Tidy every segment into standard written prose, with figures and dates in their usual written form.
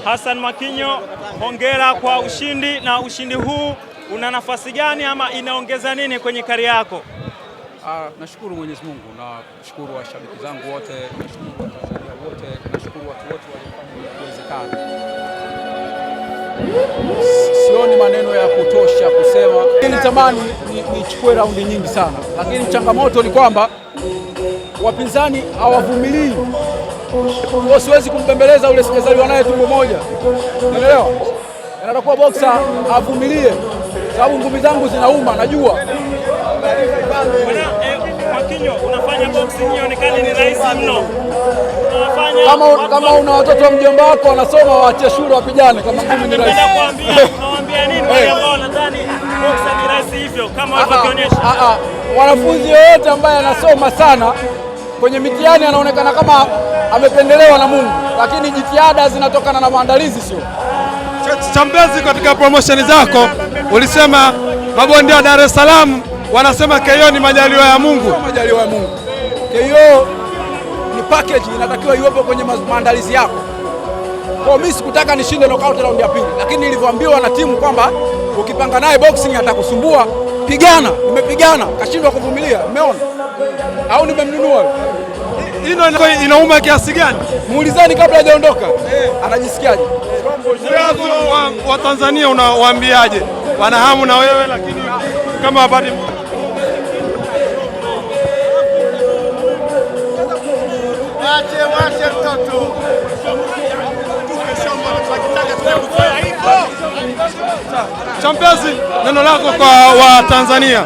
Hassan Mwakinyo, hongera kwa ushindi, na ushindi huu una nafasi gani ama inaongeza nini kwenye karia yako? Nashukuru Mwenyezi Mungu, na nashukuru washabiki zangu wote, nashukuru Watanzania wote, nashukuru watu wote waliofanya kuwezekana. Sioni maneno ya kutosha kusema. Nilitamani nichukue raundi nyingi sana, lakini changamoto ni kwamba wapinzani hawavumilii. Kwa siwezi kumbembeleza ule sijazaliwa naye tumbo moja. Unaelewa? Inatakuwa boxer avumilie, sababu ngumi zangu zinauma, najua. Mwakinyo, unafanya boxing ionekane ni rahisi mno. Kama una watoto wa mjomba wako wanasoma, waache shule wapigane kama ngumi ni rahisi. Nawaambia nini wale ambao wanadhani boxing ni rahisi hivyo kama walivyoonyesha? Wanafunzi wote ambaye anasoma sana kwenye mitihani anaonekana kama amependelewa na Mungu, lakini jitihada zinatokana na maandalizi, sio? Chambezi, katika promotion zako ulisema mabondia wa Dar es Salaam wanasema KO ni majaliwa ya Mungu. Majaliwa ya Mungu. KO ni package, inatakiwa iwepo kwenye maandalizi yako. Kwa mimi sikutaka nishinde knockout round ya pili, lakini nilivyoambiwa na timu kwamba ukipanga naye boxing atakusumbua, pigana. Nimepigana, kashindwa kuvumilia. Umeona? Au nimemnunua? Hino inauma kiasi gani? Muulizeni kabla hajaondoka. Anajisikiaje? Wa Tanzania unawaambiaje? Wana hamu na wewe, lakini kama wapati wache mtoto. Champezi, neno lako kwa wa Tanzania.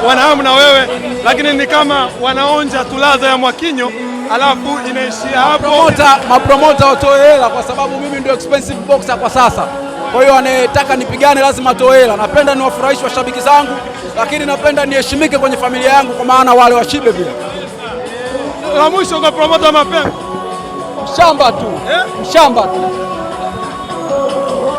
Wana hamu na wewe, lakini ni kama wanaonja tuladha ya Mwakinyo, alafu inaishia hapo. Mapromota watoe hela, kwa sababu mimi ndio expensive boxer kwa sasa. Kwa hiyo anayetaka nipigane lazima atoe hela. Napenda niwafurahishe washabiki zangu, lakini napenda niheshimike kwenye familia yangu, kwa maana wale washibe pia. La mwisho kwa promota mapema. Mshamba tu. Mshamba tu.